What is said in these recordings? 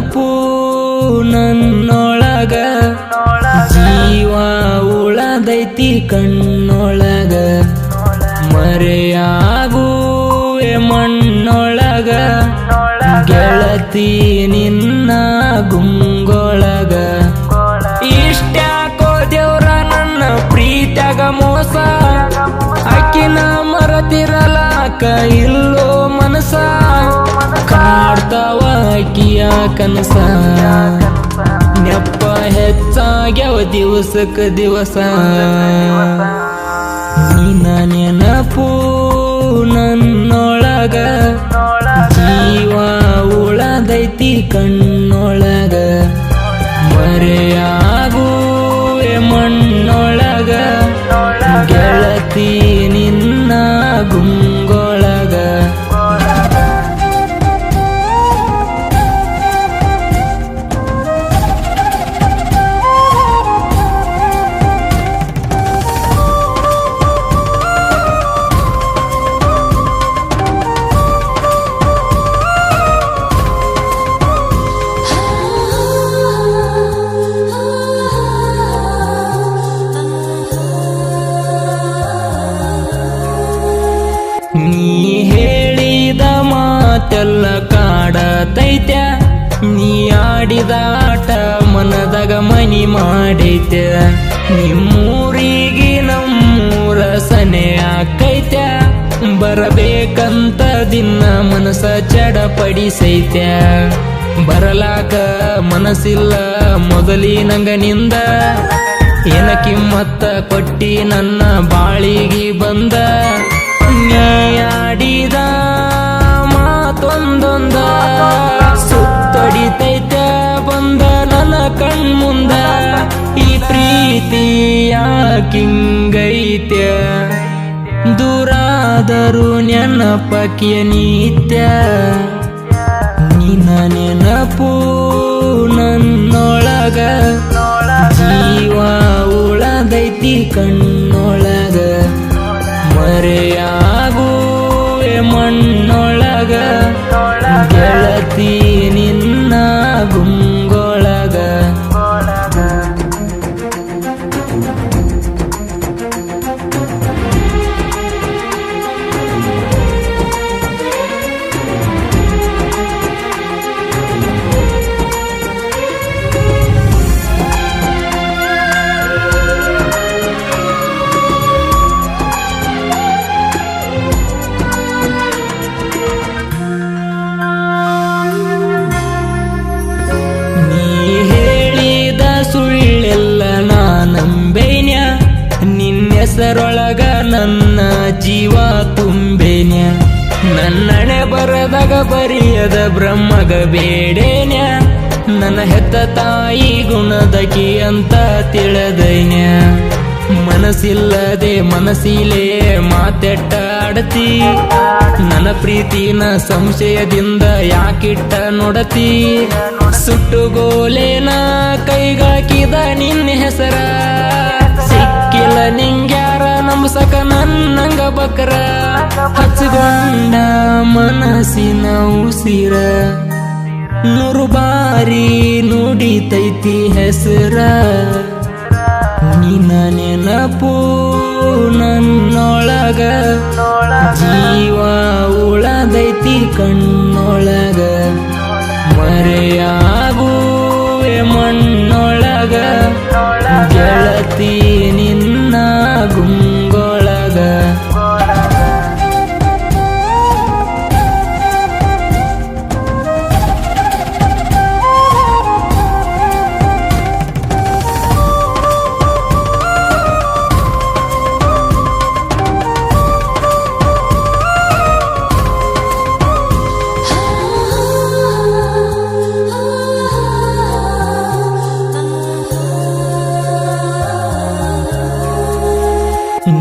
ನೆನಪು ನನ್ನೊಳಗ ಜೀವ ಉಳದೈತಿ ಕಣ್ಣೊಳಗ ಮರೆಯಾಗುವೆ ಮಣ್ಣೊಳಗ ಗೆಳತಿ ನಿನ್ನ ಗುಂಗೊಳಗ ಇಷ್ಟ್ಯಾಕೋ ದೇವ್ರ ನನ್ನ ಪ್ರೀತ್ಯಾಗ ಮೋಸ ಅಕ್ಕಿನ ಮರತಿರಲಾಕ ಇಲ್ಲೋ ಮನಸ ಕಾಡ್ತಾವ ಅಕ್ಕಿಯ ಕನಸ ನೆಪ್ಪ ಹೆಚ್ಚಾಗ್ಯವ ದಿವಸಕ್ಕ ದಿವಸ ನಿನ್ನ ನೆನಪು ನನ್ನೊಳಗ ಜೀವ ಉಳದೈತಿ ಕಣ್ಣೊಳಗ ಮರೆಯಾಗುವೆ ಮಣ್ಣೊಳಗ ಗೆಳತಿ ನಿನ್ನ ಗುಂಗೊಳಗ ನೀ ಹೇಳಿದ ಮಾತೆಲ್ಲ ಕಾಡತೈತ್ಯ ನೀ ಆಡಿದ ಆಟ ಮನದಾಗ ಮನಿ ಮಾಡೈತ್ಯ ನಿಮ್ಮೂರಿಗೆ ನಮ್ಮೂರ ಸನೆ ಆಕೈತ್ಯ ಬರಬೇಕಂತ ದಿನ ಮನಸ ಚಡಪಡಿಸೈತ್ಯ ಬರಲಾಕ ಮನಸ್ಸಿಲ್ಲ ಮೊದಲಿನಂಗನಿಂದ ಏನ ಕಿಮ್ಮತ್ತ ಕೊಟ್ಟಿ ನನ್ನ ಬಾಳಿಗೆ ಬಂದ ನೀ ಆಡಿದ ಮಾತೊಂದೊಂದ ಸುತ್ತಡಿತೈತ ಬಂದ ನನ್ನ ಕಣ್ಮುಂದ ಈ ಪ್ರೀತಿ ಯಾಕಿಂಗೈತ್ಯ ದೂರಾದರೂ ನೆನಪಕ್ಕಿಯ ನಿತ್ಯ ನಿನ್ನ ನೆನಪು ನನ್ನೊಳಗ ಜೀವ ಉಳದೈತಿ ಕಣ್ಣೊಳಗ ಮರೆಯಾಗುವೆ ಮಣ್ಣೊಳಗ ಗೆಳತಿ ನಿನ್ನ ಗುಂಗೊಳಗ ಹೆಸರೊಳಗ ನನ್ನ ಜೀವ ತುಂಬೇನ್ಯ ನನ್ನಣೆ ಬರದಾಗ ಬರಿಯದ ಬ್ರಹ್ಮಗ ಬೇಡೇನ್ಯ ನನ್ನ ಹೆತ್ತ ತಾಯಿ ಗುಣದಕಿ ಅಂತ ತಿಳಿದೈನ್ಯ ಮನಸ್ಸಿಲ್ಲದೆ ಮನಸ್ಸಿಲೇ ಮಾತೆಟ್ಟ ಆಡತಿ ನನ್ನ ಪ್ರೀತಿನ ಸಂಶಯದಿಂದ ಯಾಕಿಟ್ಟ ನೋಡತಿ ಸುಟ್ಟುಗೋಲೇನ ಕೈಗಾಕಿದ ನಿನ್ನ ಹೆಸರ ಸಿಕ್ಕಿಲ್ಲ ನಿಂಗ್ಯಾರ ನಂಬಸಕ ನನ್ನಂಗ ಬಕರ ಹಚ್ಚಗೊಂಡ ಮನಸ್ಸಿನ ಉಸಿರ ನೂರು ಬಾರಿ ನುಡಿತೈತಿ ಹೆಸರ ನಿನ್ನ ನೆನಪು ನನ್ನೊಳಗ ಜೀವ ಉಳದೈತಿ ಕಣ್ಣೊಳಗ ಮರೆಯಾಗುವೆ ಮಣ್ಣೊಳಗ ಗೆಳತಿ ನಿನ್ನ ಗುಂಗೊಳಗ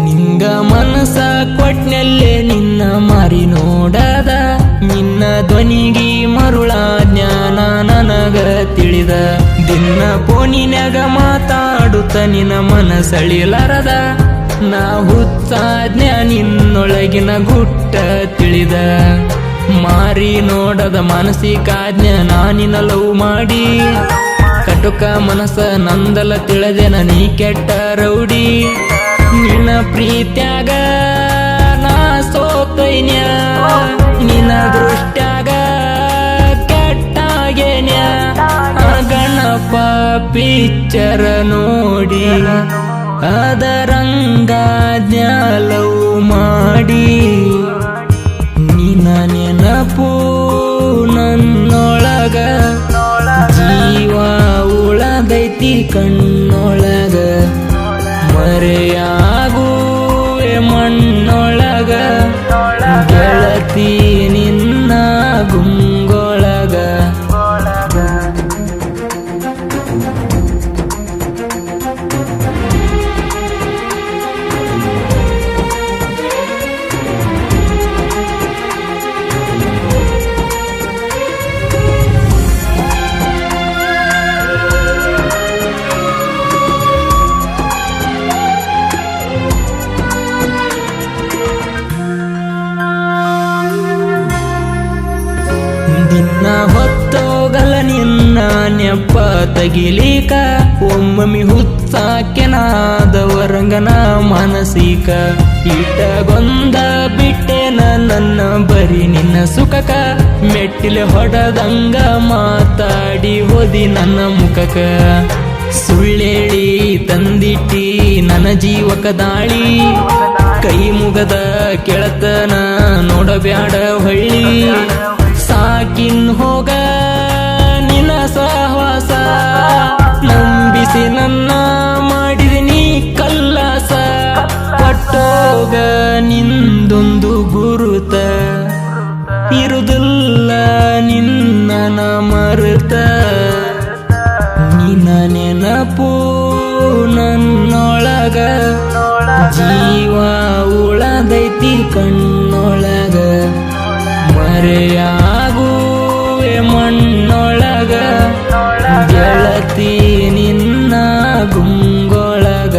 ನಿಂಗ ಮನಸ ಕೊಟ್ನಲ್ಲೇ ನಿನ್ನ ಮಾರಿ ನೋಡದ ನಿನ್ನ ಧ್ವನಿಗಿ ಮರುಳ ಜ್ಞಾನ ನನಗ ತಿಳಿದ ದಿನ ಫೋನಿನ್ಯಾಗ ಮಾತಾಡುತ್ತ ನಿನ್ನ ಮನಸಳಿಲಾರದ ನಾ ಹುಚ್ಚಾದ್ನ್ಯ ನಿನ್ನೊಳಗಿನ ಗುಟ್ಟ ತಿಳಿದ ಮಾರಿ ನೋಡದ ಮಾನಸಿಕಾಜ್ಞ ನಾನಿನ ಲವ್ ಮಾಡಿ ಕಟುಕ ಮನಸ್ಸ ನಂದಲ ತಿಳಿದೆನ ನೀ ಕೆಟ್ಟ ರೌಡಿ ನಿನ್ನ ಪ್ರೀತ್ಯಾಗ ನಾ ಸೋತೈನ್ಯ ನಿನ್ನ ದೃಷ್ಟ್ಯಾಗ ಕೆಟ್ಟಾಗೇನ್ಯ ಗಣಪ ಪಿಕ್ಚರ ನೋಡಿ ಅದರಂಗಾಜ್ಞ ಲವ್ ಮಾಡಿ ನಿನ್ನ ನೆನಪು ನನ್ನೊಳಗ ಜೀವ ಉಳದೈತಿ ಕಣ್ಣೊಳಗ ಮರೆಯಾಗುವೆ ಮಣ್ಣೊಳಗ ಗೆಳತಿ ನಿನ್ನ ಗುಂಗೊಳಗ ದಿನ ಹೊತ್ತೋಗಲ ನಿನ್ನ ನೆಪ್ಪ ತಗಿಲಿಕ ಒಮ್ಮೊಮ್ಮೆ ಹುಚ್ಚಾಕೆನಾದವರಂಗನ ಮಾನಸಿಕ ಇಟಗೊಂದ ಬಿಟ್ಟೆನ ನನ್ನ ಬರಿ ನಿನ್ನ ಸುಖಕ ಮೆಟ್ಟಿಲೆ ಹೊಡದಂಗ ಮಾತಾಡಿ ಹೋದಿ ನನ್ನ ಮುಖಕ ಸುಳ್ಳೇಳಿ ತಂದಿಟ್ಟಿ ನನ್ನ ಜೀವಕ ದಾಳಿ ಕೈ ಮುಗದ ಕೆಳತನ ನೋಡಬ್ಯಾಡ ಹೊಳ್ಳಿ ಸಾಕಿನ್ ಹೋಗ ನಿನ್ನ ಸಹವಾಸ ನಂಬಿಸಿ ನನ್ನ ಮಾಡಿದಿನಿ ಕಲ್ಲಾಸ ಪಟ್ಟೋಗ ನಿಂದೊಂದು ಗುರುತ ಇರುದಿಲ್ಲ ನಿನ್ನ ಮರುತ ನಿನ್ನ ನೆನಪು ನನ್ನೊಳಗ ಜೀವ ಉಳದೈತಿ ಕಣ್ಣೊಳಗ ಮರೆಯಾಗುವೆ ಮಣ್ಣೊಳಗ ಗೆಳತಿ ನಿನ್ನ ಗುಂಗೊಳಗ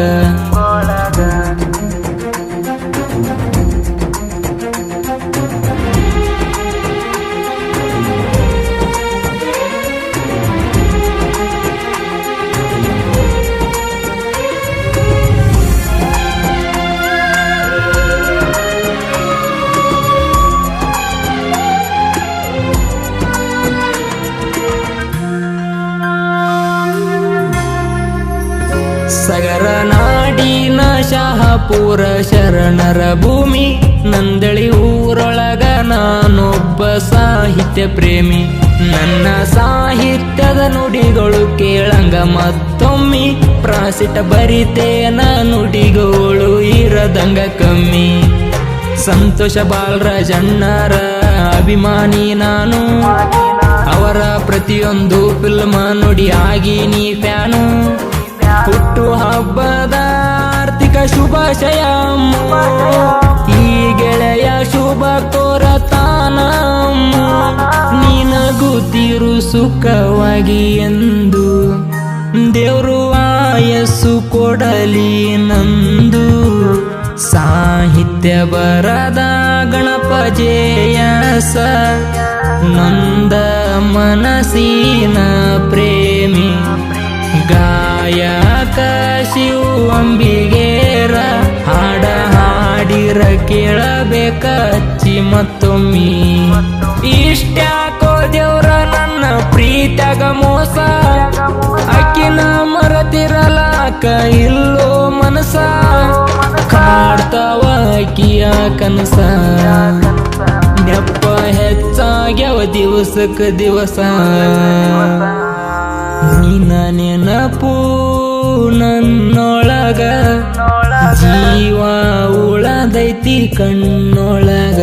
ಸಗರ ನಾಡಿನ ಶಹಾಪುರ ಶರಣರ ಭೂಮಿ ನಂದಳಿ ಊರೊಳಗ ನಾನೊಬ್ಬ ಸಾಹಿತ್ಯ ಪ್ರೇಮಿ ನನ್ನ ಸಾಹಿತ್ಯದ ನುಡಿಗಳು ಕೇಳಂಗ ಮತ್ತೊಮ್ಮೆ ಪ್ರಾಸಿಟ ಬರಿತೇನ ನುಡಿಗಳು ಇರದಂಗ ಕಮ್ಮಿ ಸಂತೋಷ ಬಾಲರಾಜಣ್ಣರ ಅಭಿಮಾನಿ ನಾನು ಅವರ ಪ್ರತಿಯೊಂದು ಫಿಲ್ಮ ನುಡಿ ಆಗಿ ನೀ ಫ್ಯಾನು ಹುಟ್ಟು ಹಬ್ಬದ ಆರ್ಥಿಕ ಶುಭಾಶಯ ಈ ಗೆಳೆಯ ಶುಭ ಕೋರತಾನ ನೀನಗುತ್ತಿರು ಸುಖವಾಗಿ ಎಂದು ದೇವ್ರು ಆಯಸ್ಸು ಕೊಡಲಿ ನಂದು ಸಾಹಿತ್ಯ ಬರದ ಗಣಪ ಜೇಯಸ ನಂದ ಮನಸ್ಸಿನ ಪ್ರೇಮಿ ಗಾಯಕ ಶಿವ ಅಂಬಿಗೇರ ಹಾಡ ಹಾಡಿರ ಕೇಳಬೇಕಚ್ಚಿ ಮತ್ತೊಮ್ಮಿ ಇಷ್ಟ್ಯಾಕೋ ದೇವ್ರ ನನ್ನ ಪ್ರೀತ್ಯಾಗ ಮೋಸ ಅಕ್ಕಿನ ಮರತಿರಲಾಕ ಇಲ್ಲೋ ಮನಸ ಕಾಡ್ತಾವ ಅಕ್ಕಿಯ ಕನಸ ನೆಪ್ಪ ಹೆಚ್ಚಾಗ್ಯವ ದಿವಸಕ್ಕ ದಿವಸ ನಿನ್ನ ನೆನಪು ನನ್ನೊಳಗ ಜೀವ ಉಳದೈತಿ ಕಣ್ಣೊಳಗ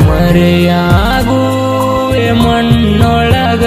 ಮರೆಯಾಗುವೆ ಮಣ್ಣೊಳಗ